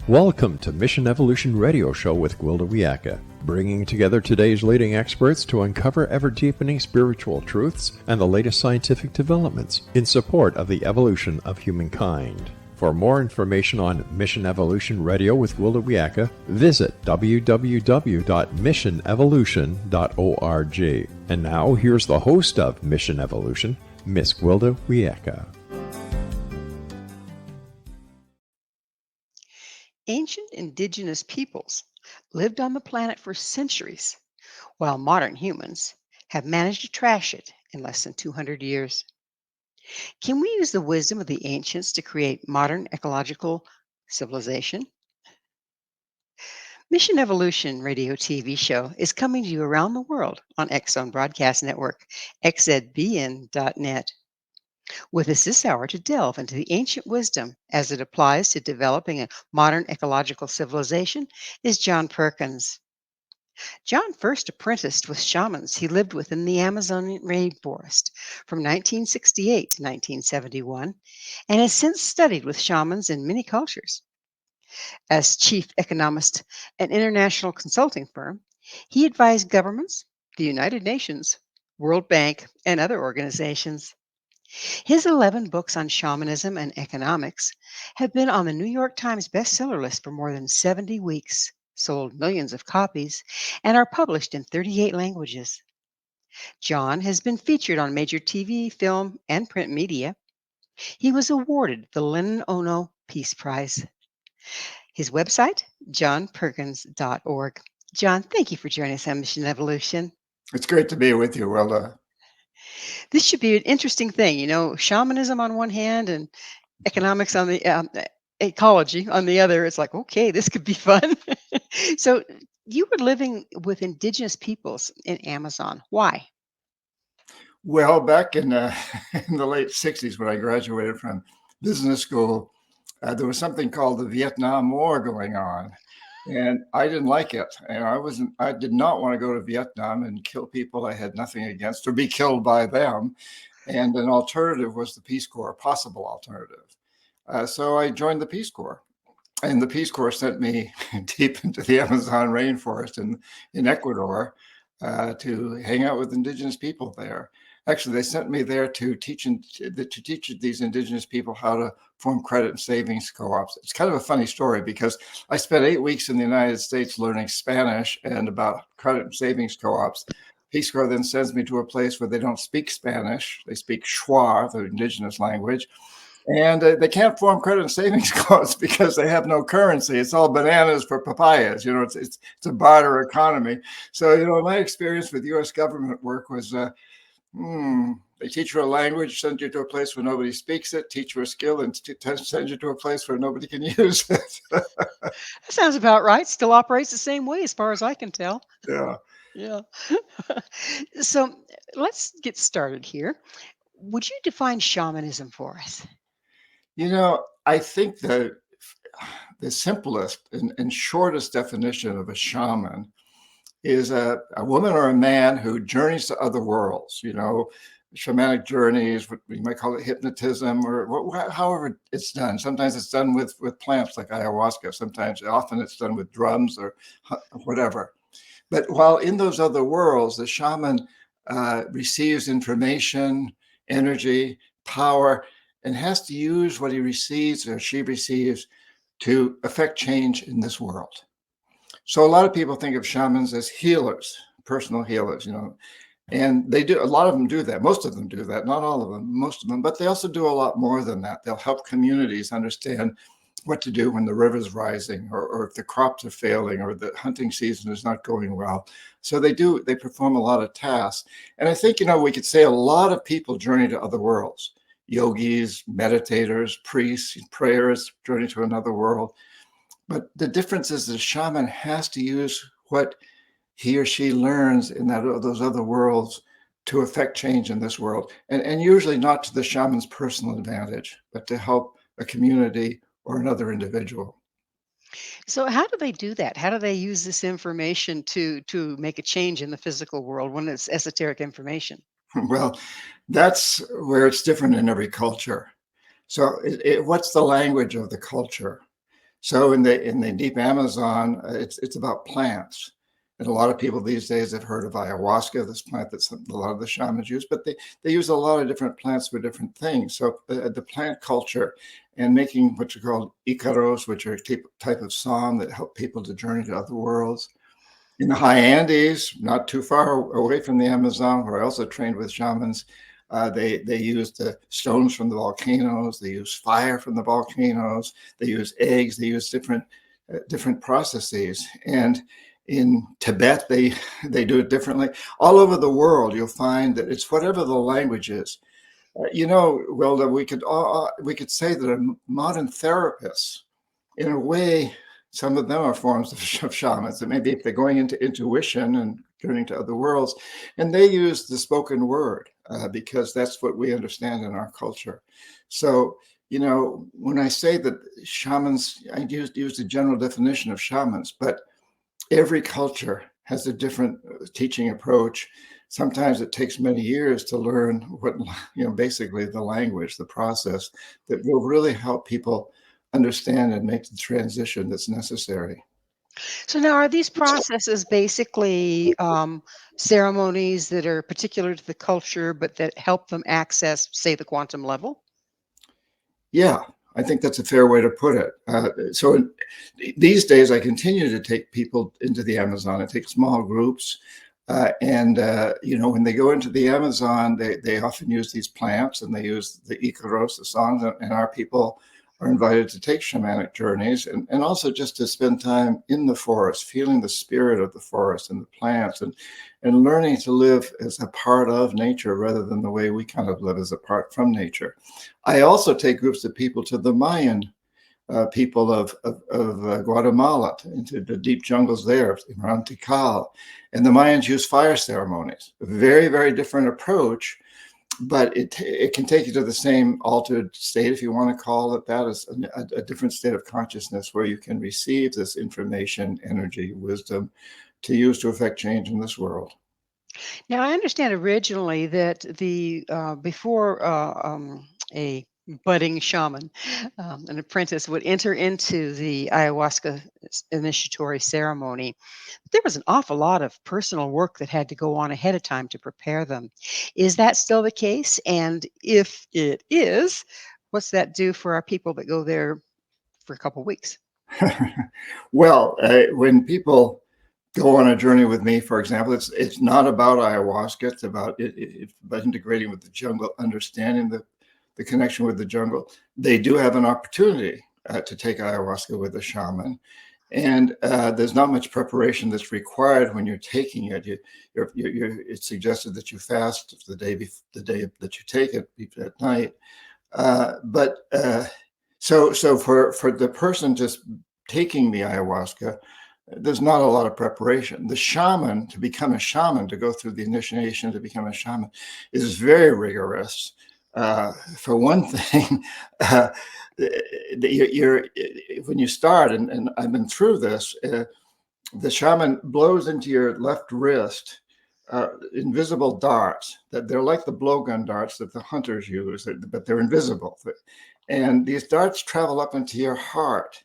Welcome to Mission Evolution Radio Show with Gwilda Wiyaka, bringing together today's leading experts to uncover ever-deepening spiritual truths and the latest scientific developments in support of the evolution of humankind. For more information on Mission Evolution Radio with Gwilda Wiyaka, visit www.missionevolution.org. And now, here's the host of Mission Evolution, Miss Gwilda Wiyaka. Ancient indigenous peoples lived on the planet for centuries, while modern humans have managed to trash it in less than 200 years. Can we use the wisdom of the ancients to create modern ecological civilization? Mission Evolution radio TV show is coming to you around the world on X-Zone Broadcast Network, xzbn.net. With us this hour to delve into the ancient wisdom as it applies to developing a modern ecological civilization is John Perkins. John first apprenticed with shamans he lived with in the Amazon rainforest from 1968 to 1971 and has since studied with shamans in many cultures. As chief economist at an international consulting firm, he advised governments, the United Nations, World Bank, and other organizations. His 11 books on shamanism and economics have been on the New York Times bestseller list for more than 70 weeks, sold millions of copies, and are published in 38 languages. John has been featured on major TV, film, and print media. He was awarded the Lennon Ono Peace Prize. His website, johnperkins.org. John, thank you for joining us on Mission Evolution. It's great to be with you, Wilda. This should be an interesting thing, shamanism on one hand and economics on the ecology on the other. It's like, okay, this could be fun. So you were living with indigenous peoples in Amazon. Why? Well, back in the late 60s, when I graduated from business school, there was something called the Vietnam War going on. And I didn't like it. And I did not want to go to Vietnam and kill people I had nothing against or be killed by them. And an alternative was the Peace Corps, a possible alternative. So I joined the Peace Corps. And the Peace Corps sent me deep into the Amazon rainforest in Ecuador to hang out with indigenous people there. Actually, they sent me there to teach these indigenous people how to form credit and savings co-ops. It's kind of a funny story because I spent 8 weeks in the United States learning Spanish and about credit and savings co-ops. Peace Corps then sends me to a place where they don't speak Spanish. They speak Shuar, the indigenous language. And they can't form credit and savings co-ops because they have no currency. It's all bananas for papayas. It's a barter economy. So, my experience with U.S. government work was they teach you a language, send you to a place where nobody speaks it, teach you a skill, and send you to a place where nobody can use it. That sounds about right. Still operates the same way as far as I can tell. Yeah. Yeah. So let's get started here. Would you define shamanism for us? I think that the simplest and shortest definition of a shaman is a woman or a man who journeys to other worlds, shamanic journeys, what we might call it hypnotism, or however it's done. Sometimes it's done with plants like ayahuasca. Often it's done with drums or whatever. But while in those other worlds, the shaman receives information, energy, power, and has to use what he receives or she receives to affect change in this world. So a lot of people think of shamans as healers, personal healers, and they do. A lot of them do that. Most of them do that. Not all of them, most of them. But they also do a lot more than that. They'll help communities understand what to do when the river's rising or if the crops are failing or the hunting season is not going well. So they perform a lot of tasks. And I think, we could say a lot of people journey to other worlds. Yogis, meditators, priests, prayers journey to another world. But the difference is the shaman has to use what he or she learns in those other worlds to affect change in this world. And usually not to the shaman's personal advantage, but to help a community or another individual. So how do they do that? How do they use this information to make a change in the physical world when it's esoteric information? Well, that's where it's different in every culture. So what's the language of the culture? So in the deep Amazon, it's about plants. And a lot of people these days have heard of ayahuasca, this plant that a lot of the shamans use, but they use a lot of different plants for different things. So the plant culture and making what you call icaros, which are a type of song that help people to journey to other worlds. In the high Andes, not too far away from the Amazon, where I also trained with shamans, they use the stones from the volcanoes. They use fire from the volcanoes. They use eggs. They use different processes. And in Tibet, they do it differently. All over the world, you'll find that it's whatever the language is. Wilda, we could say that modern therapists, in a way, some of them are forms of shamans. And maybe if they're going into intuition and turning to other worlds, and they use the spoken word because that's what we understand in our culture. So, when I say that shamans, I use the general definition of shamans, but every culture has a different teaching approach. Sometimes it takes many years to learn what, basically the language, the process that will really help people understand and make the transition that's necessary. So now, are these processes basically ceremonies that are particular to the culture, but that help them access, say, the quantum level? Yeah, I think that's a fair way to put it. These days, I continue to take people into the Amazon. I take small groups. When they go into the Amazon, they often use these plants and they use the Icaros, the songs, and our people are invited to take shamanic journeys and also just to spend time in the forest, feeling the spirit of the forest and the plants and learning to live as a part of nature rather than the way we kind of live as apart from nature. I also take groups of people to the Mayan people of Guatemala, into the deep jungles there around Tikal. And the Mayans use fire ceremonies, a very, very different approach, but it can take you to the same altered state, if you want to call it that, as a different state of consciousness where you can receive this information, energy, wisdom to use to affect change in this world. Now, I understand originally that before a budding shaman, an apprentice would enter into the ayahuasca initiatory ceremony, there was an awful lot of personal work that had to go on ahead of time to prepare them. Is that still the case? And if it is, what's that do for our people that go there for a couple weeks? Well, when people go on a journey with me, for example, it's not about ayahuasca. It's about integrating with the jungle, understanding the connection with the jungle. They do have an opportunity to take ayahuasca with a shaman, and there's not much preparation that's required when you're taking it. It's suggested that you fast the day that you take it at night. So for the person just taking the ayahuasca, there's not a lot of preparation. The shaman, to become a shaman, to go through the initiation to become a shaman, is very rigorous. For one thing, when you start, and I've been through this, the shaman blows into your left wrist invisible darts. That they're like the blowgun darts that the hunters use, but they're invisible. And these darts travel up into your heart.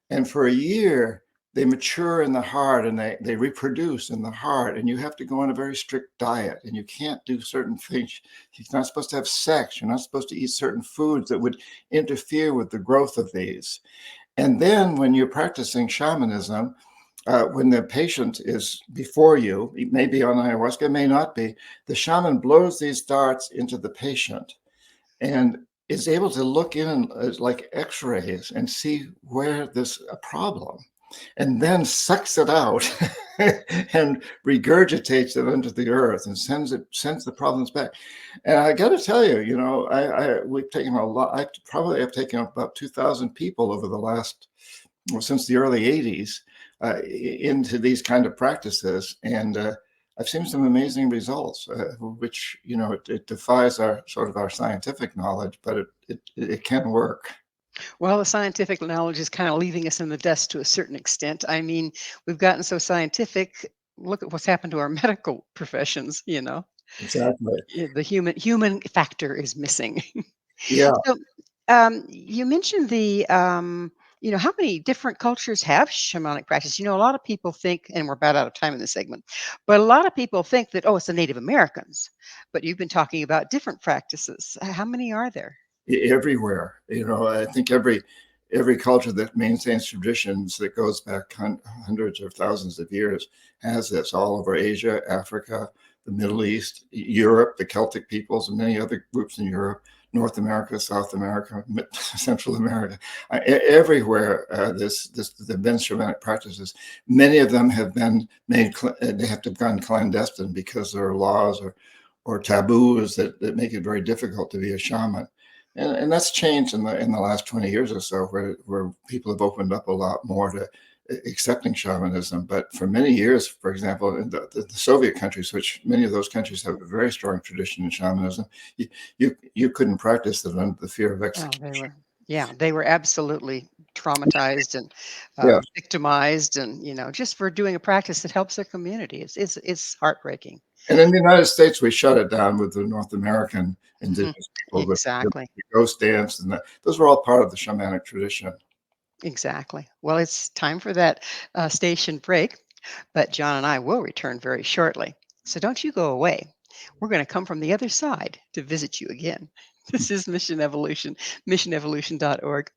And for a year, they mature in the heart and they reproduce in the heart. And you have to go on a very strict diet and you can't do certain things. You're not supposed to have sex. You're not supposed to eat certain foods that would interfere with the growth of these. And then when you're practicing shamanism, when the patient is before you, it may be on ayahuasca, it may not be, the shaman blows these darts into the patient and is able to look in like x-rays and see where there's a problem and then sucks it out and regurgitates it into the earth and sends the problems back. And I got to tell you, we've taken a lot. I probably have taken about 2,000 people over the last, since the early 80s, into these kind of practices. And I've seen some amazing results, which, it defies our scientific knowledge, but it can work. Well, the scientific knowledge is kind of leaving us in the dust to a certain extent. I mean, we've gotten so scientific. Look at what's happened to our medical professions. Exactly. The human factor is missing. Yeah. So, you mentioned the How many different cultures have shamanic practice? A lot of people think, and we're about out of time in this segment, but a lot of people think that, oh, it's the Native Americans. But you've been talking about different practices. How many are there? Everywhere. I think every culture that maintains traditions that goes back hundreds of thousands of years has this all over Asia, Africa, the Middle East, Europe, the Celtic peoples, and many other groups in Europe, North America, South America, Central America, everywhere. There've been shamanic practices. Many of them have been made. They have to have gone clandestine because there are laws or taboos that make it very difficult to be a shaman. And that's changed in the last 20 years or so, where people have opened up a lot more to accepting shamanism. But for many years, for example, in the Soviet countries, which many of those countries have a very strong tradition in shamanism, you couldn't practice it under the fear of Oh, execution. they were absolutely traumatized and Yeah. victimized, and just for doing a practice that helps their community. It's heartbreaking. And in the United States, we shut it down with the North American Mhm. indigenous people, the Exactly. ghost dance, and those were all part of the shamanic tradition. Exactly. Well, it's time for that station break, but John and I will return very shortly. So don't you go away. We're going to come from the other side to visit you again. This is Mission Evolution, missionevolution.org.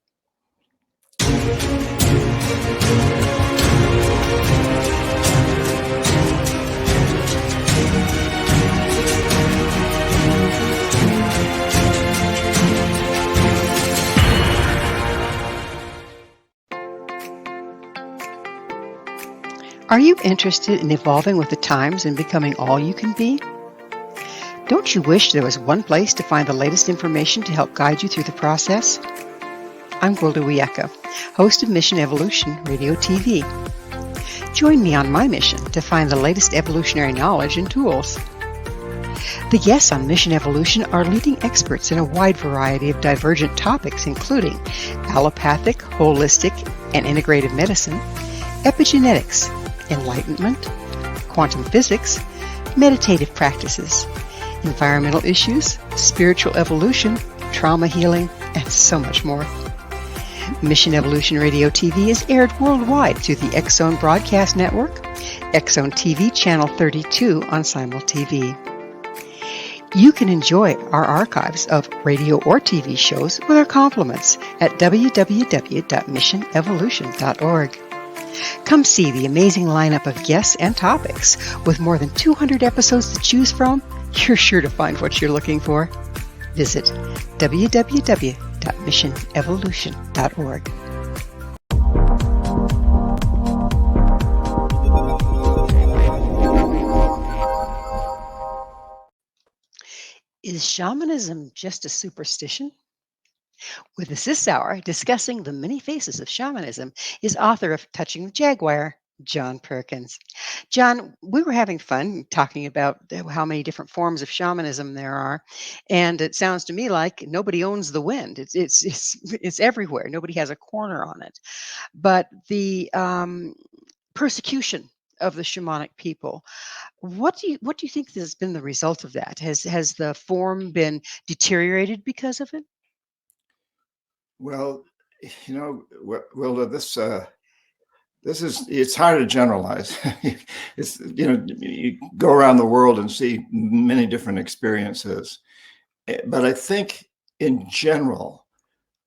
Are you interested in evolving with the times and becoming all you can be? Don't you wish there was one place to find the latest information to help guide you through the process? I'm Gwilda Wiyaka, host of Mission Evolution Radio TV. Join me on my mission to find the latest evolutionary knowledge and tools. The guests on Mission Evolution are leading experts in a wide variety of divergent topics, including allopathic, holistic, and integrative medicine, epigenetics, enlightenment, quantum physics, meditative practices, environmental issues, spiritual evolution, trauma healing, and so much more. Mission Evolution Radio TV is aired worldwide through the X-Zone Broadcast Network, X-Zone TV Channel 32 on Simul TV. You can enjoy our archives of radio or TV shows with our compliments at www.missionevolution.org. Come see the amazing lineup of guests and topics. With more than 200 episodes to choose from, you're sure to find what you're looking for. Visit www.missionevolution.org. Is shamanism just a superstition? With us this hour, discussing the many faces of shamanism, is author of Touching the Jaguar, John Perkins. John, we were having fun talking about how many different forms of shamanism there are, and it sounds to me like nobody owns the wind. It's everywhere. Nobody has a corner on it. But the persecution of the shamanic people, what do you think has been the result of that? Has the form been deteriorated because of it? Well, Wilda, it's hard to generalize. You go around the world and see many different experiences. But I think in general,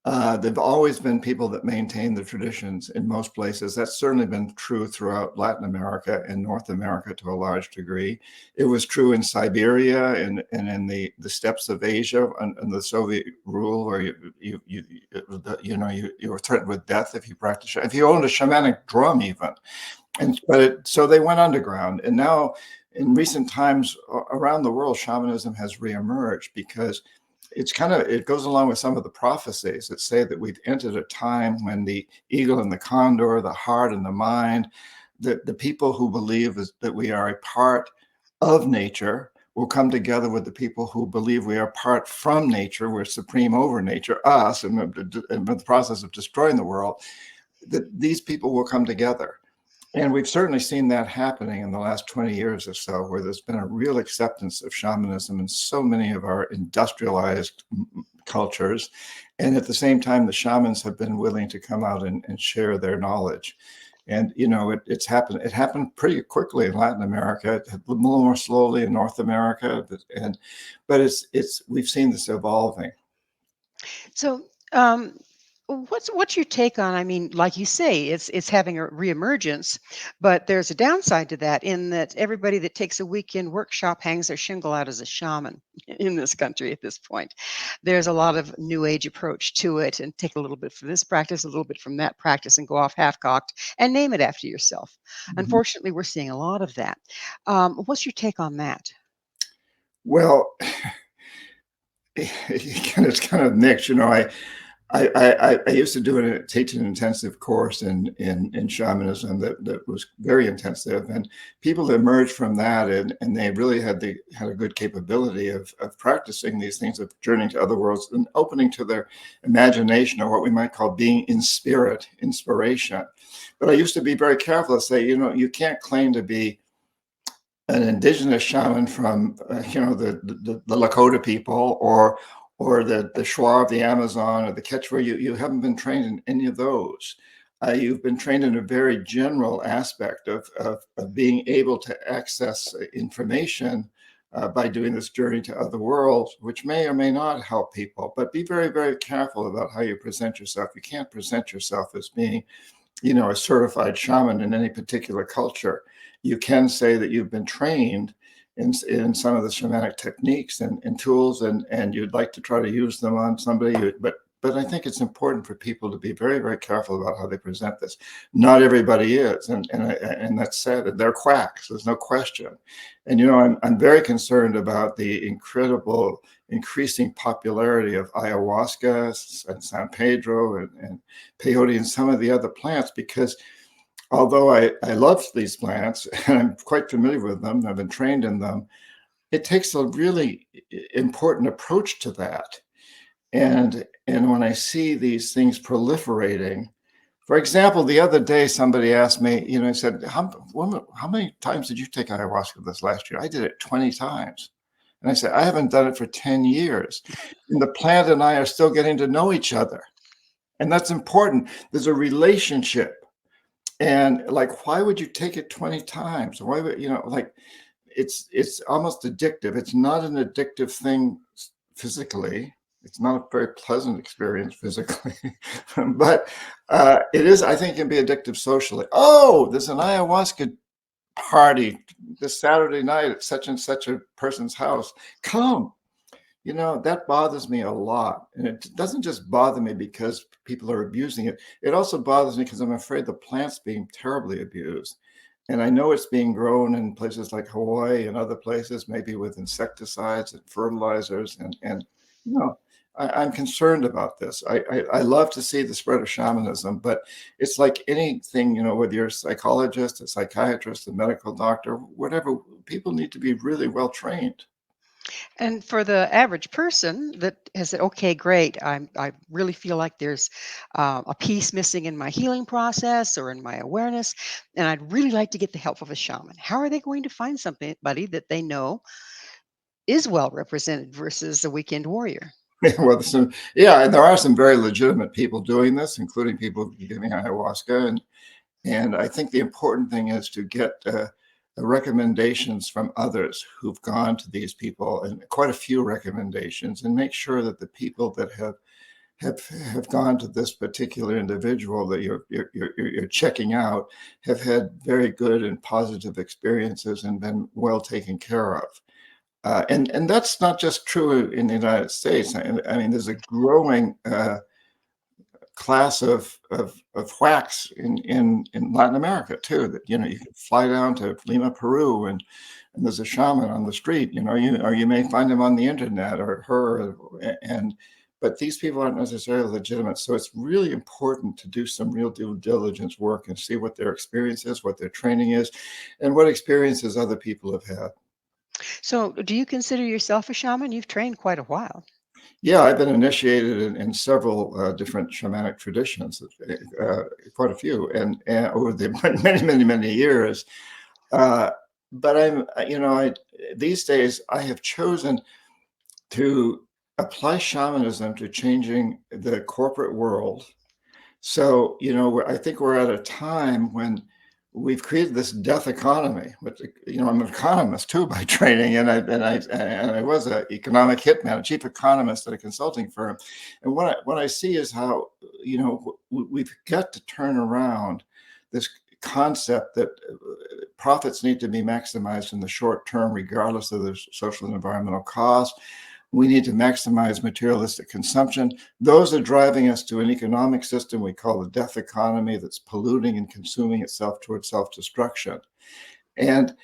there've always been people that maintain the traditions in most places. That's certainly been true throughout Latin America and North America to a large degree. It was true in Siberia and in the steppes of Asia and the Soviet rule, where you were threatened with death if you practiced, if you owned a shamanic drum even. So they went underground, and now in recent times around the world, shamanism has reemerged because it goes along with some of the prophecies that say that we've entered a time when the eagle and the condor, the heart and the mind, the people who believe that we are a part of nature will come together with the people who believe we are part from nature, we're supreme over nature, us, and in the process of destroying the world, that these people will come together. And we've certainly seen that happening in the last 20 years or so, where there's been a real acceptance of shamanism in so many of our industrialized cultures. And at the same time, the shamans have been willing to come out and share their knowledge. And it's happened. It happened pretty quickly in Latin America, a little more slowly in North America, but it's we've seen this evolving. So, what's your take on? I mean, like you say, it's having a reemergence, but there's a downside to that in that everybody that takes a weekend workshop hangs their shingle out as a shaman in this country at this point. There's a lot of new age approach to it, and take a little bit from this practice, a little bit from that practice, and go off half cocked and name it after yourself. Mhm. Unfortunately, we're seeing a lot of that. What's your take on that? Well, it's kind of mixed. I used to teach an intensive course in shamanism that was very intensive, and people emerged from that, and they really had a good capability of practicing these things, of journeying to other worlds and opening to their imagination, or what we might call being in spirit, inspiration. But I used to be very careful to say, you can't claim to be an indigenous shaman from the Lakota people, or the Shuar of the Amazon, or the Quechua. You haven't been trained in any of those. You've been trained in a very general aspect of being able to access information by doing this journey to other worlds, which may or may not help people. But be very, very careful about how you present yourself. You can't present yourself as being a certified shaman in any particular culture. You can say that you've been trained in some of the shamanic techniques and tools, and you'd like to try to use them on somebody. But I think it's important for people to be very, very careful about how they present this. Not everybody is, and that's sad. They're quacks. There's no question. And I'm very concerned about the increasing popularity of ayahuasca and San Pedro and peyote and some of the other plants, because although I love these plants and I'm quite familiar with them, I've been trained in them, it takes a really important approach to that. And when I see these things proliferating, for example, the other day somebody asked me, he said, how many times did you take ayahuasca this last year? I did it 20 times. And I said, I haven't done it for 10 years. And the plant and I are still getting to know each other. And that's important. There's a relationship. And like, why would you take it 20 times? Why would, it's almost addictive. It's not an addictive thing physically. It's not a very pleasant experience physically, but it is, I think, can be addictive socially. Oh, there's an ayahuasca party this Saturday night at such and such a person's house. Come. That bothers me a lot. And it doesn't just bother me because people are abusing it. It also bothers me because I'm afraid the plant's being terribly abused. And I know it's being grown in places like Hawaii and other places, maybe with insecticides and fertilizers. And I'm concerned about this. I love to see the spread of shamanism, but it's like anything, whether you're a psychologist, a psychiatrist, a medical doctor, whatever, people need to be really well trained. And for the average person that has said, "Okay, great, I really feel like there's a piece missing in my healing process or in my awareness, and I'd really like to get the help of a shaman." How are they going to find somebody that they know is well represented versus a weekend warrior? Well, and there are some very legitimate people doing this, including people giving ayahuasca, and I think the important thing is to get the recommendations from others who've gone to these people, and quite a few recommendations, and make sure that the people that have gone to this particular individual that you're checking out have had very good and positive experiences and been well taken care of. And that's not just true in the United States. I mean, there's a growing class of whacks in Latin America too. That you can fly down to Lima, Peru, and there's a shaman on the street. Or you may find him on the internet or her, but these people aren't necessarily legitimate. So it's really important to do some real due diligence work and see what their experience is, what their training is, and what experiences other people have had. So, do you consider yourself a shaman? You've trained quite a while. Yeah, I've been initiated in several different shamanic traditions, quite a few, and over the many, many, many years. Uh, but these days I have chosen to apply shamanism to changing the corporate world. So, I think we're at a time when we've created this death economy. Which, I'm an economist too by training, and I was an economic hitman, a chief economist at a consulting firm. And what I see is how we've got to turn around this concept that profits need to be maximized in the short term, regardless of the social and environmental cost. We need to maximize materialistic consumption. Those are driving us to an economic system we call the death economy that's polluting and consuming itself towards self-destruction. And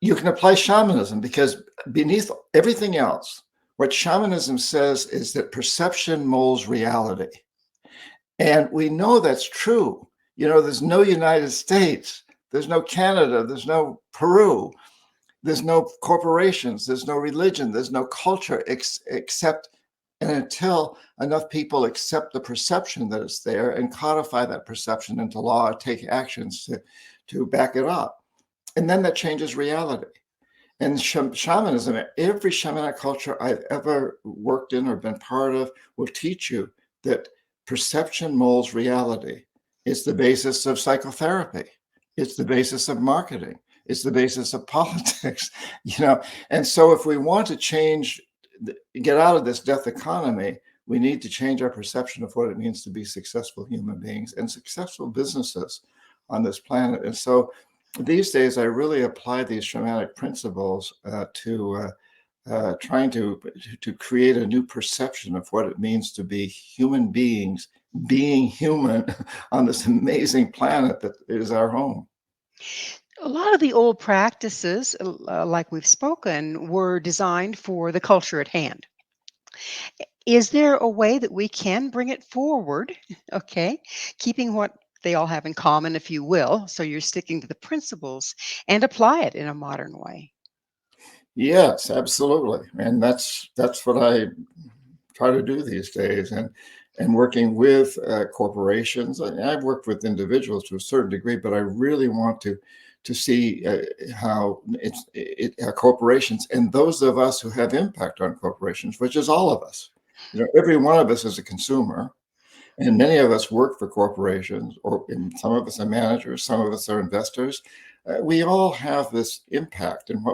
you can apply shamanism because beneath everything else, what shamanism says is that perception molds reality. And we know that's true. There's no United States, there's no Canada, there's no Peru. There's no corporations, there's no religion, there's no culture except and until enough people accept the perception that it's there and codify that perception into law, take actions to back it up. And then that changes reality. And shamanism, every shamanic culture I've ever worked in or been part of will teach you that perception molds reality. It's the basis of psychotherapy. It's the basis of marketing. It's the basis of politics, And so if we want to get out of this death economy, we need to change our perception of what it means to be successful human beings and successful businesses on this planet. And so these days, I really apply these shamanic principles to trying to create a new perception of what it means to be human beings, being human on this amazing planet that is our home. A lot of the old practices, like we've spoken, were designed for the culture at hand. Is there a way that we can bring it forward, okay, keeping what they all have in common, if you will, so you're sticking to the principles and apply it in a modern way? Yes, absolutely. And that's what I try to do these days. And working with corporations, I've worked with individuals to a certain degree, but I really want to see how corporations and those of us who have impact on corporations, which is all of us. Every one of us is a consumer, and many of us work for corporations, or some of us are managers, some of us are investors. We all have this impact, and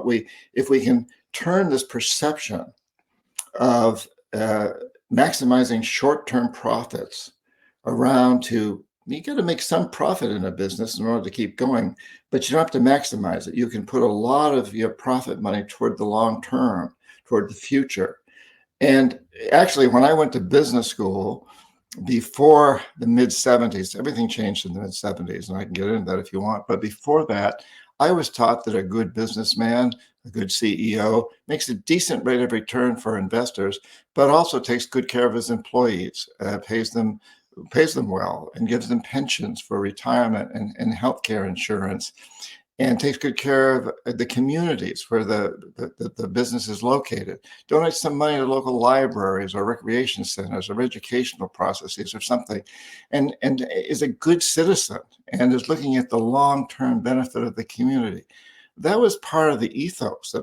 if we can turn this perception of maximizing short-term profits around to, you got to make some profit in a business in order to keep going, but you don't have to maximize it. You can put a lot of your profit money toward the long term, toward the future. And actually, when I went to business school before the mid-70s, everything changed in the mid-70s, and I can get into that if you want. But before that, I was taught that a good businessman, a good CEO, makes a decent rate of return for investors, but also takes good care of his employees, pays them well, and gives them pensions for retirement and healthcare insurance, and takes good care of the communities where the business is located. Donates some money to local libraries or recreation centers or educational processes or something, and is a good citizen and is looking at the long-term benefit of the community. That was part of the ethos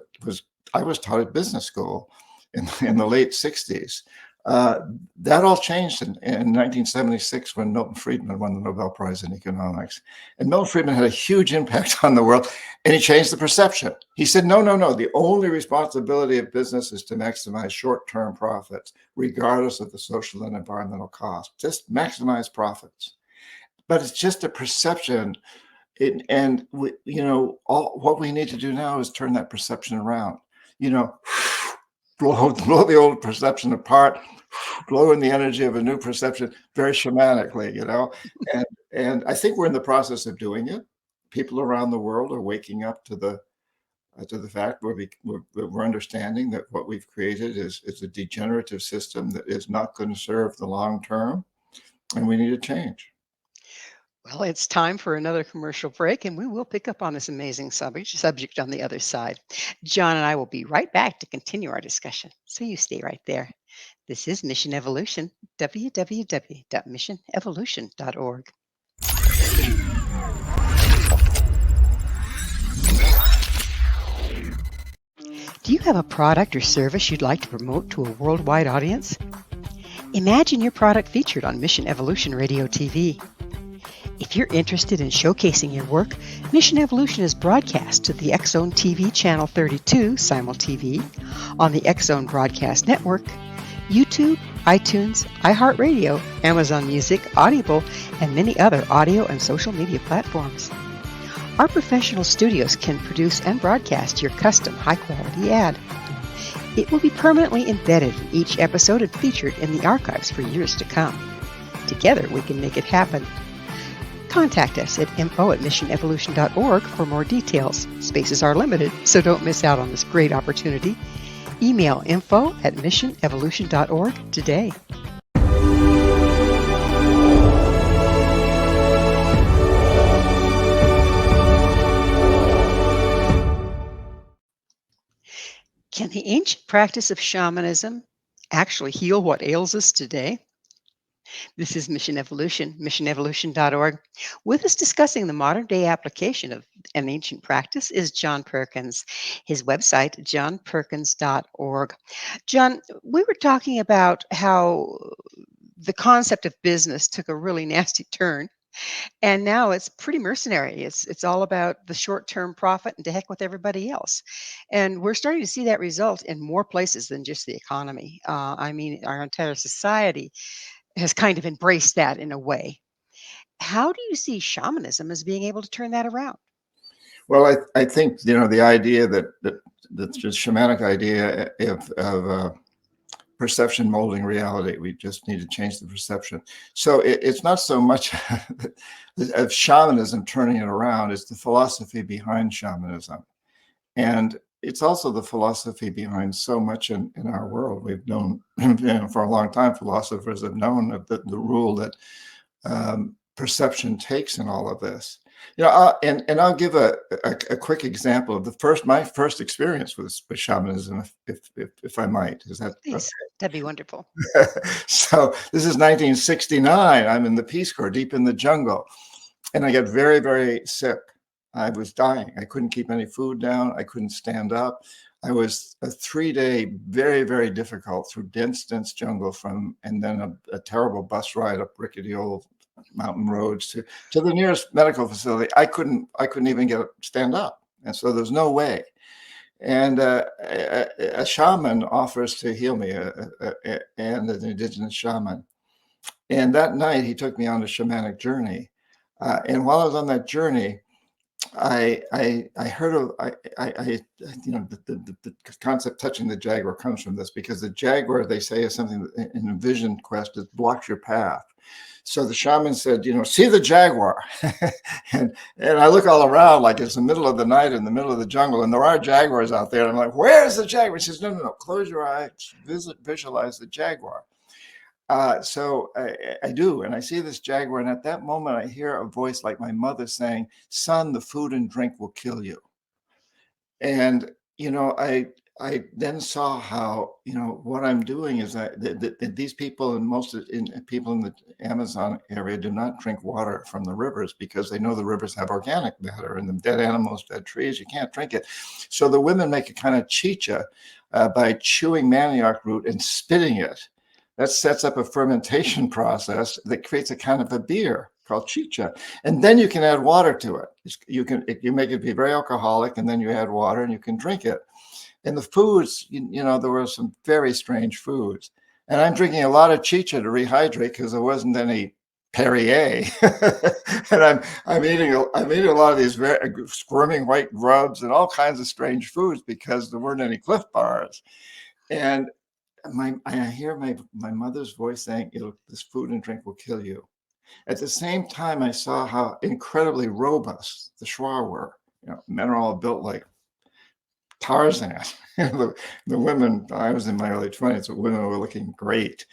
I was taught at business school in the late 60s. That all changed in 1976 when Milton Friedman won the Nobel Prize in economics. And Milton Friedman had a huge impact on the world, and he changed the perception. He said, no, the only responsibility of business is to maximize short-term profits, regardless of the social and environmental cost. Just maximize profits. But it's just a perception. What we need to do now is turn that perception around. Blow the old perception apart, blow in the energy of a new perception very shamanically, And I think we're in the process of doing it. People around the world are waking up to the fact where we're understanding that what we've created is a degenerative system that is not going to serve the long term, and we need to change. Well, it's time for another commercial break, and we will pick up on this amazing subject on the other side. John and I will be right back to continue our discussion, so you stay right there. This is Mission Evolution, www.missionevolution.org. Do you have a product or service you'd like to promote to a worldwide audience? Imagine your product featured on Mission Evolution Radio TV. If you're interested in showcasing your work, Mission Evolution is broadcast to the X-Zone TV Channel 32 Simul TV, on the X-Zone Broadcast Network, YouTube, iTunes, iHeartRadio, Amazon Music, Audible, and many other audio and social media platforms. Our professional studios can produce and broadcast your custom high-quality ad. It will be permanently embedded in each episode and featured in the archives for years to come. Together, we can make it happen. Contact us at info@missionevolution.org for more details. Spaces are limited, so don't miss out on this great opportunity. Email info@missionevolution.org today. Can the ancient practice of shamanism actually heal what ails us today? This is Mission Evolution, missionevolution.org. With us discussing the modern day application of an ancient practice is John Perkins. His website, johnperkins.org. John, we were talking about how the concept of business took a really nasty turn, and now it's pretty mercenary. It's all about the short-term profit and to heck with everybody else. And we're starting to see that result in more places than just the economy. I mean, our entire society has kind of embraced that in a way. How do you see shamanism as being able to turn that around? Well, I think, the idea that just shamanic idea of perception molding reality. We just need to change the perception. So it's not so much of shamanism turning it around, it's the philosophy behind shamanism. And it's also the philosophy behind so much in our world. We've known, for a long time, philosophers have known of the rule that perception takes in all of this. And I'll give a quick example of my first experience with shamanism, if I might. Is that Please, okay? that'd be wonderful. So this is 1969. I'm in the Peace Corps, deep in the jungle, and I got very, very sick. I was dying. I couldn't keep any food down. I couldn't stand up. I was a 3-day, very, very difficult through dense jungle and then a terrible bus ride up rickety old mountain roads to the nearest medical facility. I couldn't even stand up. And so there's no way. And a shaman offers to heal me, and an indigenous shaman. And that night he took me on a shamanic journey. And while I was on that journey, I heard of the concept touching the jaguar comes from this, because the jaguar, they say, is something that in a vision quest that blocks your path. So the shaman said, see the jaguar. and I look all around like it's the middle of the night in the middle of the jungle, and there are jaguars out there. And I'm like, where's the jaguar? He says, no, close your eyes, visualize the jaguar. So I do, and I see this jaguar, and at that moment I hear a voice like my mother saying, son, the food and drink will kill you. And I then saw how what I'm doing is that these people and people in the Amazon area do not drink water from the rivers, because they know the rivers have organic matter and the dead animals, dead trees. You can't drink it. So the women make a kind of chicha by chewing manioc root and spitting it. That sets up a fermentation process that creates a kind of a beer called chicha. And then you can add water to it. You make it be very alcoholic, and then you add water and you can drink it. And the foods, there were some very strange foods. And I'm drinking a lot of chicha to rehydrate because there wasn't any Perrier. And I'm eating a lot of these very squirming white grubs and all kinds of strange foods because there weren't any Cliff Bars. And I hear my mother's voice saying, this food and drink will kill you. At the same time, I saw how incredibly robust the Shuar were. Men are all built like Tarzan. The women, I was in my early 20s, the women were looking great.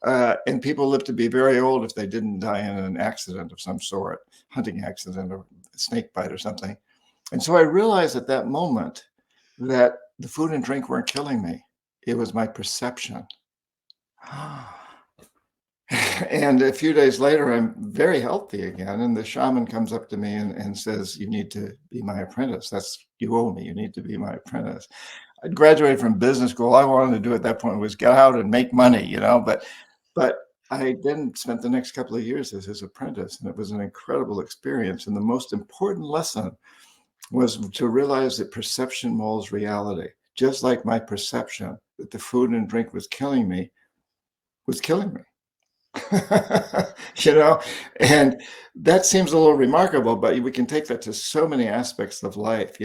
And people lived to be very old if they didn't die in an accident of some sort, hunting accident or snake bite or something. And so I realized at that moment that the food and drink weren't killing me. It was my perception. And a few days later, I'm very healthy again. And the shaman comes up to me and says, you need to be my apprentice. You owe me. You need to be my apprentice. I graduated from business school. All I wanted to do at that point was get out and make money, but I then spent the next couple of years as his apprentice, and it was an incredible experience. And the most important lesson was to realize that perception molds reality. Just like my perception that the food and drink was killing me was killing me. And that seems a little remarkable, but we can take that to so many aspects of life.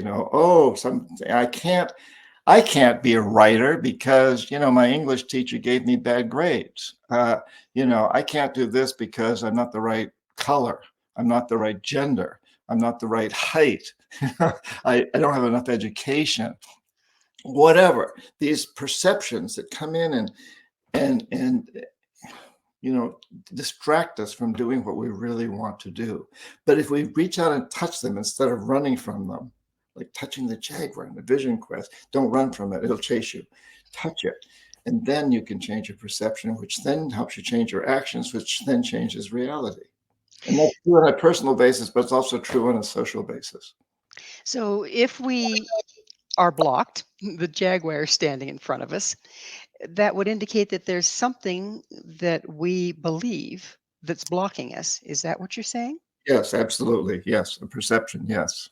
I can't be a writer because my English teacher gave me bad grades. I can't do this because I'm not the right color, I'm not the right gender, I'm not the right height. I don't have enough education. Whatever these perceptions that come in and distract us from doing what we really want to do. But if we reach out and touch them instead of running from them, like touching the jaguar in the Vision Quest, don't run from it, it'll chase you. Touch it. And then you can change your perception, which then helps you change your actions, which then changes reality. And that's true on a personal basis, but it's also true on a social basis. So if we are blocked, the jaguar is standing in front of us, that would indicate that there's something that we believe that's blocking us. Is that what you're saying? Yes, absolutely. Yes, a perception. Yes.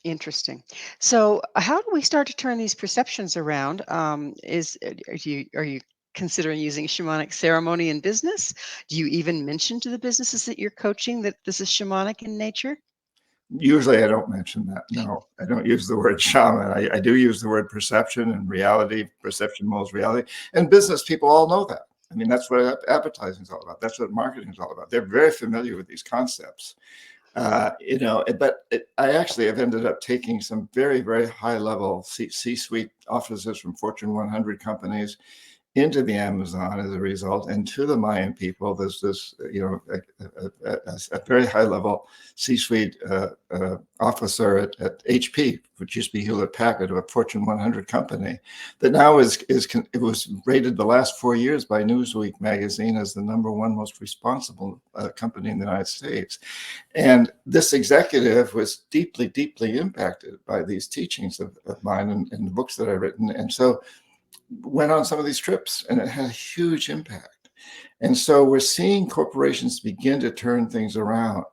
Interesting. So, how do we start to turn these perceptions around? Are you considering using shamanic ceremony in business? Do you even mention to the businesses that you're coaching that this is shamanic in nature? Usually I don't mention that. No, I don't use the word shaman. I do use the word perception and reality. Perception molds reality. And business people all know that. I mean, that's what advertising is all about. That's what marketing is all about. They're very familiar with these concepts. I actually have ended up taking some very, very high level C-suite officers from Fortune 100 companies into the Amazon as a result, and to the Mayan people. There's this, a very high level C-suite officer at HP, which used to be Hewlett Packard, a Fortune 100 company, that now it was rated the last 4 years by Newsweek magazine as the #1 most responsible company in the United States. And this executive was deeply, deeply impacted by these teachings of mine and the books that I've written. And so went on some of these trips, and it had a huge impact. And so we're seeing corporations begin to turn things around.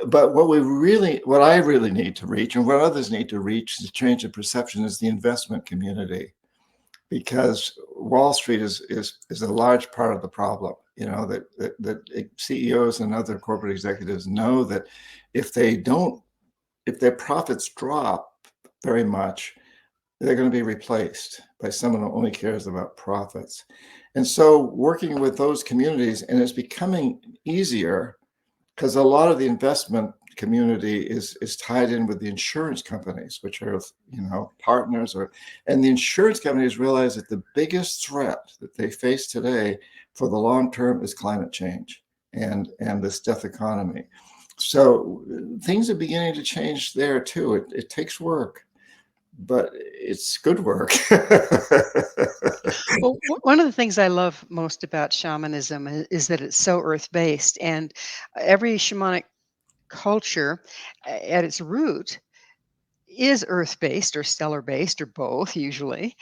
But what I really need to reach, and what others need to reach to change the perception, is the investment community, because Wall Street is a large part of the problem. That CEOs and other corporate executives know that if their profits drop very much, they're going to be replaced by someone who only cares about profits. And so working with those communities, and it's becoming easier because a lot of the investment community is tied in with the insurance companies, which are partners, and the insurance companies realize that the biggest threat that they face today for the long term is climate change and this death economy. So things are beginning to change there too. It takes work, but it's good work. Well, one of the things I love most about shamanism is that it's so earth-based, and every shamanic culture, at its root, is earth-based or stellar-based or both, usually.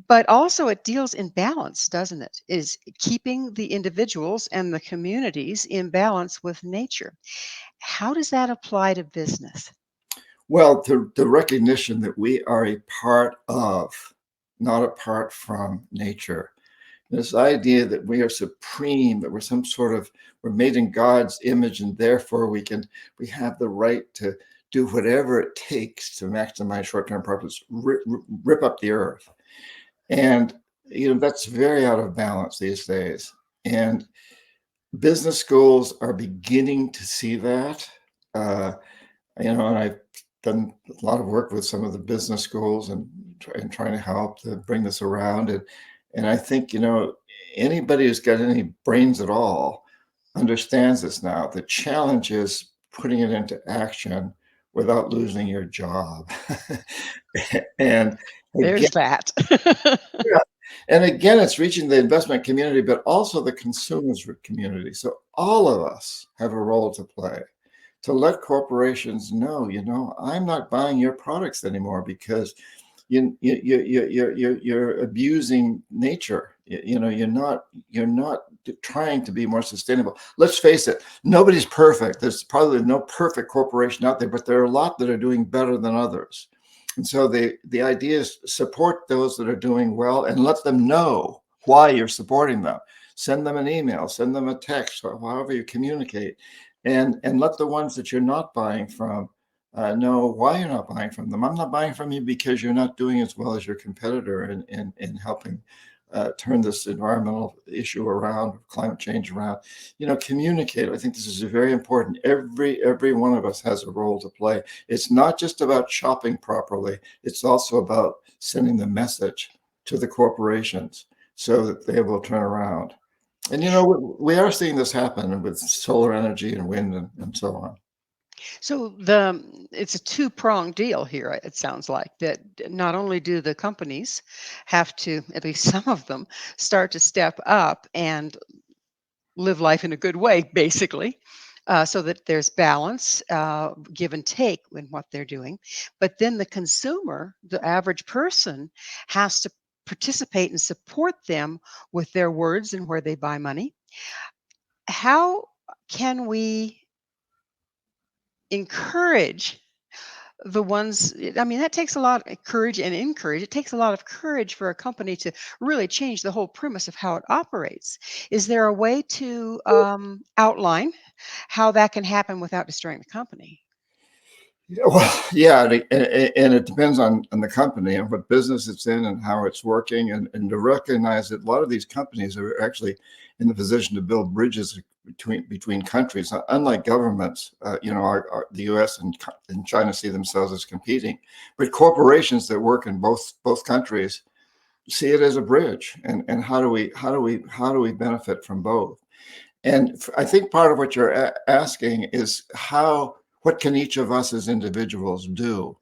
But also, it deals in balance, doesn't it? Is keeping the individuals and the communities in balance with nature. How does that apply to business? Well, the recognition that we are a part of, not apart from nature. This idea that we are supreme, that we're made in God's image, and therefore we have the right to do whatever it takes to maximize short-term profits, rip up the earth. And that's very out of balance these days. And business schools are beginning to see that. And I've done a lot of work with some of the business schools and trying to help to bring this around. And I think, anybody who's got any brains at all understands this now. The challenge is putting it into action without losing your job. And again, There's that. yeah, and again, it's reaching the investment community, but also the consumers community. So all of us have a role to play to let corporations know, I'm not buying your products anymore because you're abusing nature. You're not trying to be more sustainable. Let's face it, nobody's perfect. There's probably no perfect corporation out there, but there are a lot that are doing better than others. And so the idea is support those that are doing well and let them know why you're supporting them. Send them an email, send them a text, or however you communicate, and let the ones that you're not buying from know why you're not buying from them. I'm not buying from you because you're not doing as well as your competitor in helping turn this environmental issue around, climate change around. Communicate. I think this is very important. Every one of us has a role to play. It's not just about shopping properly. It's also about sending the message to the corporations so that they will turn around. And we are seeing this happen with solar energy and wind and so on. So it's a two-pronged deal here. It sounds like that not only do the companies have to, at least some of them, start to step up and live life in a good way, basically, so that there's balance, give and take in what they're doing. But then the consumer, the average person, has to participate and support them with their words and where they buy money. How can we encourage the ones? I mean, that takes a lot of courage and encourage. It takes a lot of courage for a company to really change the whole premise of how it operates. Is there a way to outline how that can happen without destroying the company? Well, yeah, and it depends on the company and what business it's in and how it's working, and to recognize that a lot of these companies are actually in the position to build bridges between countries. Unlike governments, the U.S. and China see themselves as competing, but corporations that work in both countries see it as a bridge. And how do we benefit from both? And I think part of what you're asking is what can each of us as individuals do?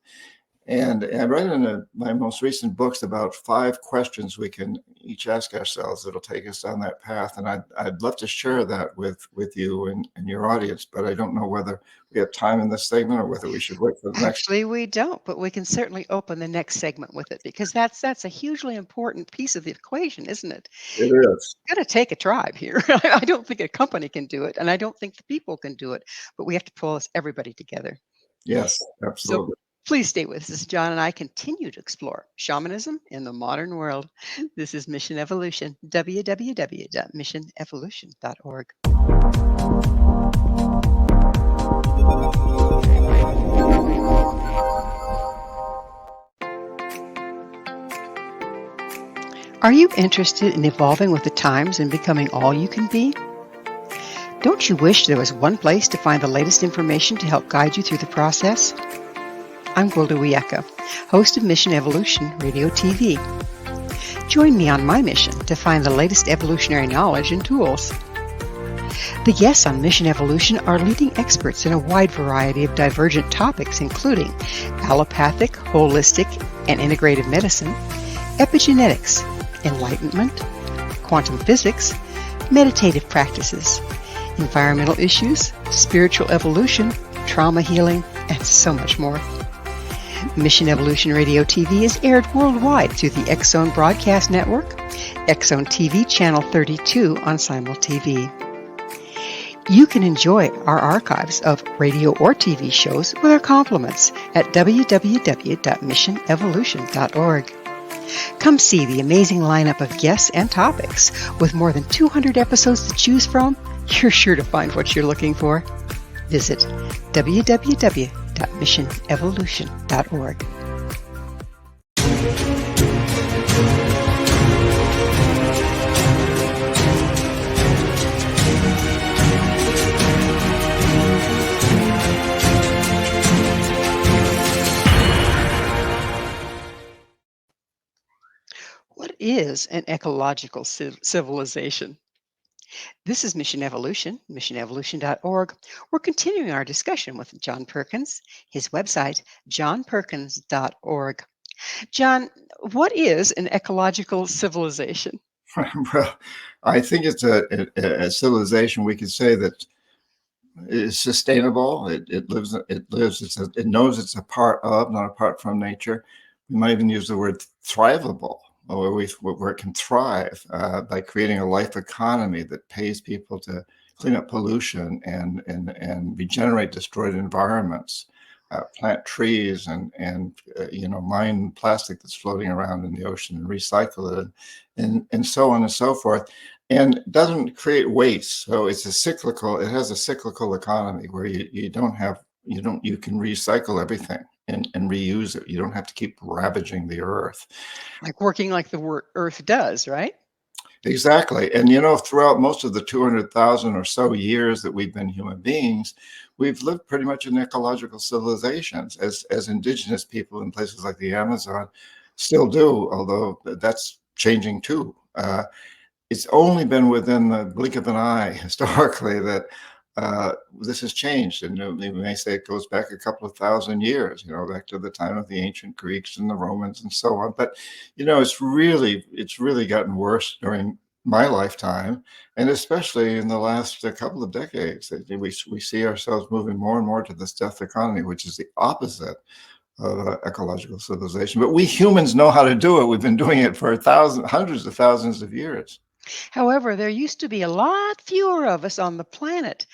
And I read in my most recent books about 5 questions we can each ask ourselves that'll take us down that path. And I'd love to share that with you and your audience, but I don't know whether we have time in this segment or whether we should wait for the next. Actually, we don't, but we can certainly open the next segment with it because that's a hugely important piece of the equation, isn't it? It is. It's going to take a tribe here. I don't think a company can do it, and I don't think the people can do it, but we have to pull everybody together. Yes, So absolutely. please stay with us as John and I continue to explore shamanism in the modern world. This is Mission Evolution, www.missionevolution.org. Are you interested in evolving with the times and becoming all you can be? Don't you wish there was one place to find the latest information to help guide you through the process? I'm Gwilda Wiyaka, host of Mission Evolution Radio TV. Join me on my mission to find the latest evolutionary knowledge and tools. The guests on Mission Evolution are leading experts in a wide variety of divergent topics, including allopathic, holistic, and integrative medicine, epigenetics, enlightenment, quantum physics, meditative practices, environmental issues, spiritual evolution, trauma healing, and so much more. Mission Evolution Radio TV is aired worldwide through the X-Zone Broadcast Network, X-Zone TV Channel 32 on Simul TV. You can enjoy our archives of radio or TV shows with our compliments at www.missionevolution.org. Come see the amazing lineup of guests and topics. With more than 200 episodes to choose from, you're sure to find what you're looking for. Visit www.missionevolution.org. What is an ecological civilization? This is Mission Evolution, missionevolution.org. We're continuing our discussion with John Perkins, his website, johnperkins.org. John, what is an ecological civilization? Well, I think it's a civilization we could say that is sustainable. It knows it's a part of, not apart from nature, we might even use the word thrivable, or where it can thrive by creating a life economy that pays people to clean up pollution and regenerate destroyed environments, plant trees and mine plastic that's floating around in the ocean and recycle it, and so on and so forth, and doesn't create waste. So it has a cyclical economy where you can recycle everything and reuse it. You don't have to keep ravaging the earth. Like working like the earth does, right? Exactly. And throughout most of the 200,000 or so years that we've been human beings, we've lived pretty much in ecological civilizations as indigenous people in places like the Amazon still do, although that's changing too. It's only been within the blink of an eye historically that this has changed. And we may say it goes back a couple of thousand years, back to the time of the ancient Greeks and the Romans and so on. But, it's really gotten worse during my lifetime, and especially in the last couple of decades. We see ourselves moving more and more to this death economy, which is the opposite of ecological civilization. But we humans know how to do it. We've been doing it for hundreds of thousands of years. However, there used to be a lot fewer of us on the planet.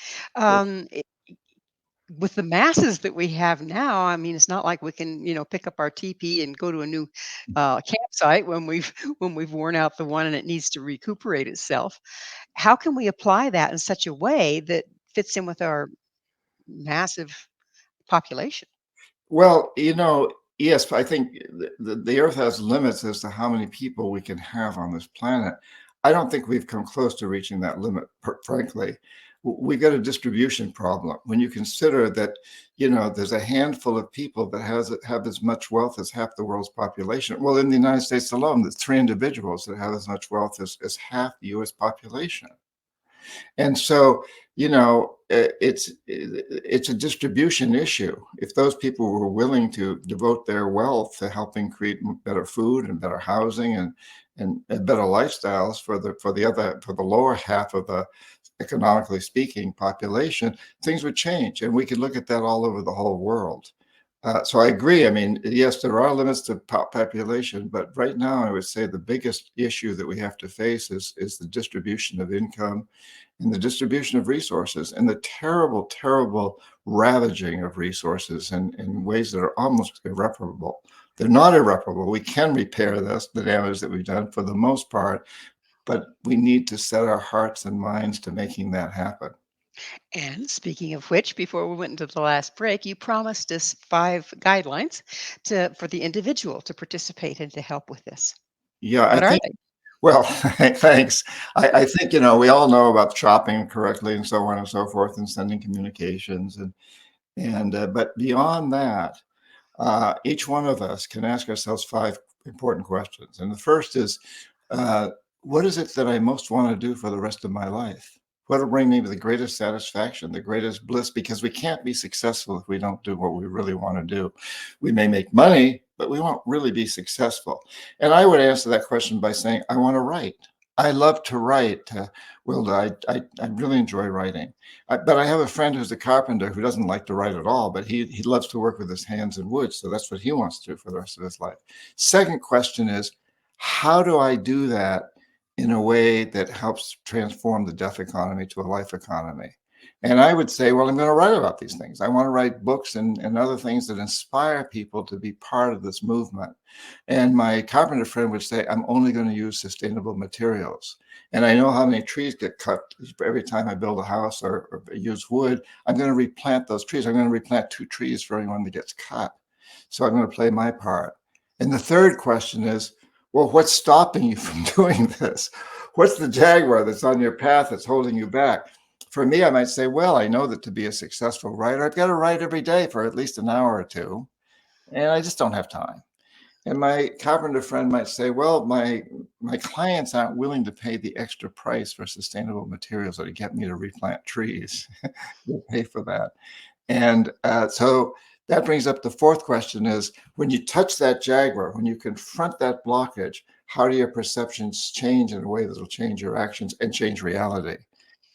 With the masses that we have now, I mean, it's not like we can, pick up our TP and go to a new campsite when we've when we've worn out the one and it needs to recuperate itself. How can we apply that in such a way that fits in with our massive population? Well, yes, I think the Earth has limits as to how many people we can have on this planet. I don't think we've come close to reaching that limit, frankly. We've got a distribution problem. When you consider that, there's a handful of people that have as much wealth as half the world's population. Well, in the United States alone, there's 3 individuals that have as much wealth as half the US population. And so, it's a distribution issue. If those people were willing to devote their wealth to helping create better food and better housing and better lifestyles for the lower half of the economically speaking population, things would change, and we could look at that all over the whole world. So I agree. I mean, yes, there are limits to population, but right now I would say the biggest issue that we have to face is the distribution of income and the distribution of resources and the terrible, terrible ravaging of resources in ways that are almost irreparable. They're not irreparable. We can repair the damage that we've done for the most part, but we need to set our hearts and minds to making that happen. And speaking of which, before we went into the last break, you promised us 5 guidelines for the individual to participate and to help with this. Yeah, I What are think, they? well, thanks. I think, we all know about shopping correctly and so on and so forth and sending communications but beyond that, each one of us can ask ourselves 5 important questions. And the first is, what is it that I most want to do for the rest of my life? What will bring me the greatest satisfaction, the greatest bliss? Because we can't be successful if we don't do what we really want to do. We may make money, but we won't really be successful. And I would answer that question by saying, I want to write. I love to write. Wilda, I really enjoy writing. But I have a friend who's a carpenter who doesn't like to write at all, but he loves to work with his hands and wood. So that's what he wants to do for the rest of his life. Second question is, how do I do that in a way that helps transform the death economy to a life economy? And I would say, well, I'm going to write about these things. I want to write books and other things that inspire people to be part of this movement. And my carpenter friend would say, I'm only going to use sustainable materials. And I know how many trees get cut every time I build a house or use wood. I'm going to replant those trees. I'm going to replant 2 trees for everyone that gets cut. So I'm going to play my part. And the third question is, well, what's stopping you from doing this? What's the jaguar that's on your path that's holding you back? For me, I might say, well, I know that to be a successful writer, I've got to write every day for at least an hour or 2, and I just don't have time. And my carpenter friend might say, well, my clients aren't willing to pay the extra price for sustainable materials that get me to replant trees. They'll pay for that. And so that brings up the fourth question is, when you touch that jaguar, when you confront that blockage, how do your perceptions change in a way that will change your actions and change reality?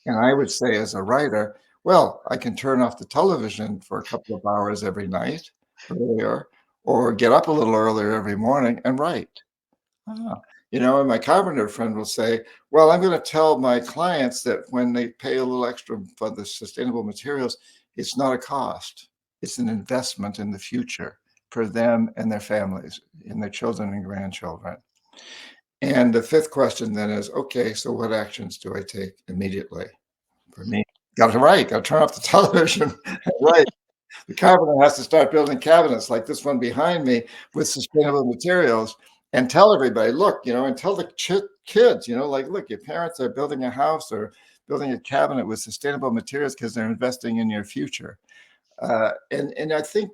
And I would say as a writer, well, I can turn off the television for a couple of hours every night earlier, or get up a little earlier every morning and write. Ah, and my carpenter friend will say, well, I'm going to tell my clients that when they pay a little extra for the sustainable materials, it's not a cost. It's an investment in the future for them and their families and their children and grandchildren. And the fifth question then is, okay, so what actions do I take immediately? For me, got to write, got to turn off the television and write. The carpenter has to start building cabinets like this one behind me with sustainable materials and tell everybody, look, and tell the kids, like, look, your parents are building a house or building a cabinet with sustainable materials because they're investing in your future. And I think,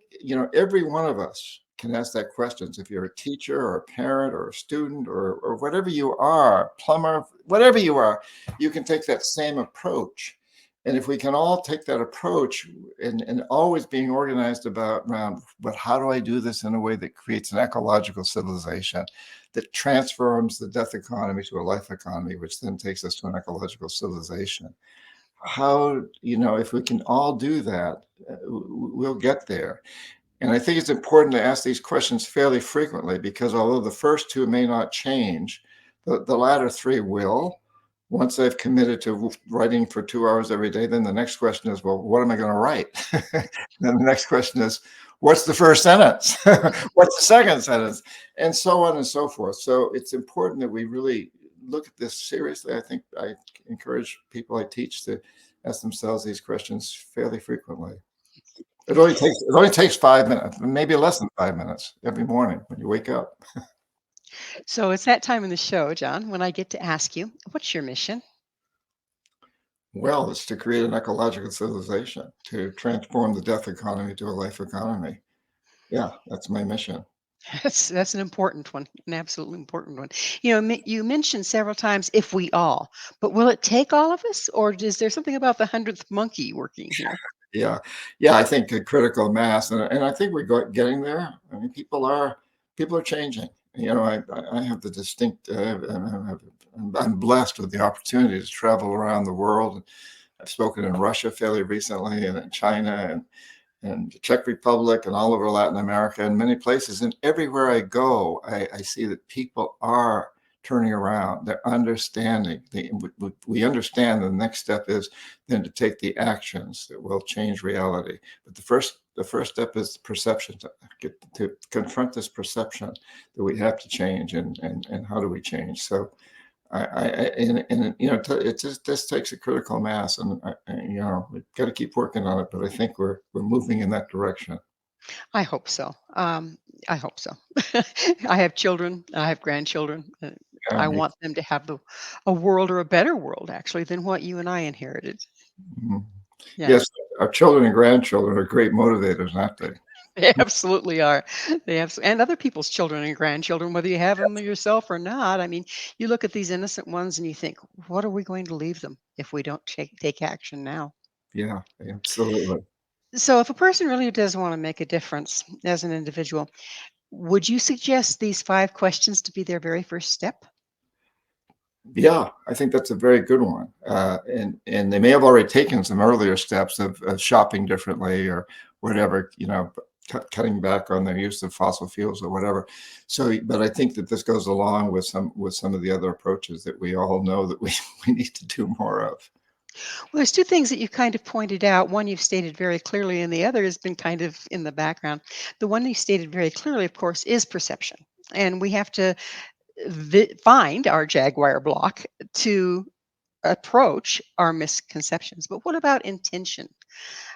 every one of us can ask that question. So if you're a teacher or a parent or a student or whatever you are, plumber, whatever you are, you can take that same approach. And if we can all take that approach and always being organized around, but how do I do this in a way that creates an ecological civilization that transforms the death economy to a life economy, which then takes us to an ecological civilization? How, if we can all do that, we'll get there. And I think it's important to ask these questions fairly frequently because although the first two may not change, the latter three will. Once I've committed to writing for 2 hours every day, then the next question is, well, what am I going to write? Then the next question is, what's the first sentence? What's the second sentence? And so on and so forth. So it's important that we really look at this seriously. I think I encourage people I teach to ask themselves these questions fairly frequently. It only takes 5 minutes, maybe less than 5 minutes every morning when you wake up. So it's that time in the show, John, when I get to ask you, what's your mission? Well, it's to create an ecological civilization, to transform the death economy to a life economy. Yeah, that's my mission. That's an important one, an absolutely important one. You mentioned several times if we all, but will it take all of us, or is there something about the 100th monkey working here? Yeah, yeah, I think a critical mass, and I think we're getting there. I mean, people are changing. I have the distinct. I'm blessed with the opportunity to travel around the world. I've spoken in Russia fairly recently, and in China, and the Czech Republic, and all over Latin America, and many places. And everywhere I go, I see that people are turning around. They're understanding. We understand the next step is then to take the actions that will change reality. But the first step is perception, to confront this perception that we have to change, and how do we change? So it just this takes a critical mass, and we've got to keep working on it. But I think we're moving in that direction. I hope so. I hope so. I have children. I have grandchildren. Yeah, I want them to have a world or a better world, actually, than what you and I inherited. mhm. Yeah. Yes, our children and grandchildren are great motivators, aren't they? They absolutely are. And other people's children and grandchildren, whether you have them yourself or not. I mean, you look at these innocent ones and you think, what are we going to leave them if we don't take action now? Yeah, absolutely. So, if a person really does want to make a difference as an individual, would you suggest these 5 questions to be their very first step? Yeah, I think that's a very good one. And they may have already taken some earlier steps of shopping differently or whatever, cutting back on their use of fossil fuels or whatever. So, but I think that this goes along with some of the other approaches that we all know that we, we need to do more of. Well, there's 2 things that you've kind of pointed out. One you've stated very clearly, and the other has been kind of in the background. The one you stated very clearly, of course, is perception. And we have to find our jaguar block to approach our misconceptions. But what about intention?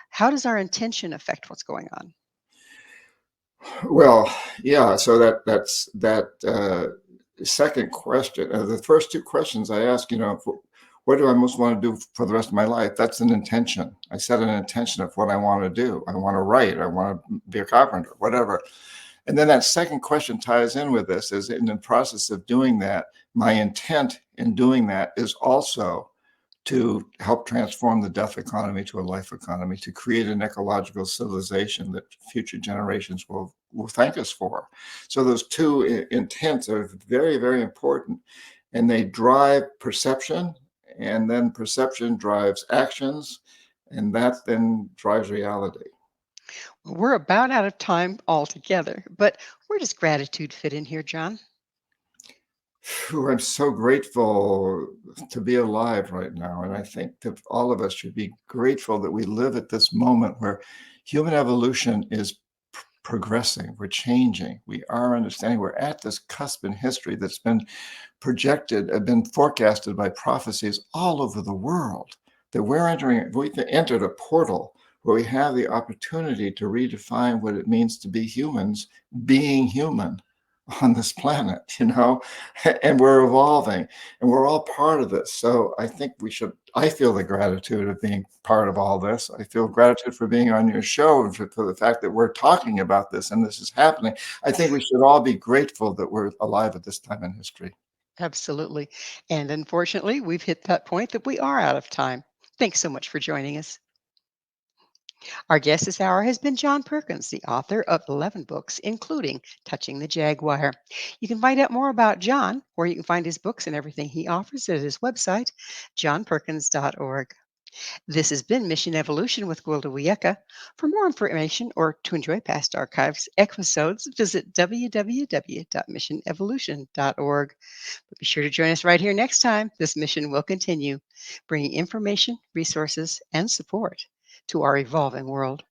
How does our intention affect what's going on? Well, yeah. So that's that second question. The first two questions I ask, what do I most want to do for the rest of my life? That's an intention. I set an intention of what I want to do. I want to write. I want to be a carpenter, whatever. And then that second question ties in with this is in the process of doing that, my intent in doing that is also to help transform the death economy to a life economy, to create an ecological civilization that future generations will thank us for. So those two intents are very, very important, and they drive perception, and then perception drives actions, and that then drives reality. We're about out of time altogether, but where does gratitude fit in here, John? Phew, I'm so grateful to be alive right now. And I think that all of us should be grateful that we live at this moment where human evolution is progressing, we're changing, we are understanding, we're at this cusp in history that's been projected, have been forecasted by prophecies all over the world, that we've entered a portal where we have the opportunity to redefine what it means to be humans, being human on this planet, and we're evolving and we're all part of this. So I think I feel the gratitude of being part of all this. I feel gratitude for being on your show and for the fact that we're talking about this and this is happening. I think we should all be grateful that we're alive at this time in history. Absolutely. And unfortunately, we've hit that point that we are out of time. Thanks so much for joining us. Our guest this hour has been John Perkins, the author of 11 books, including Touching the Jaguar. You can find out more about John, or you can find his books and everything he offers at his website, johnperkins.org. This has been Mission Evolution with Gwilda Wiyaka. For more information or to enjoy past archives episodes, visit www.missionevolution.org. But be sure to join us right here next time. This mission will continue, bringing information, resources, and support to our evolving world.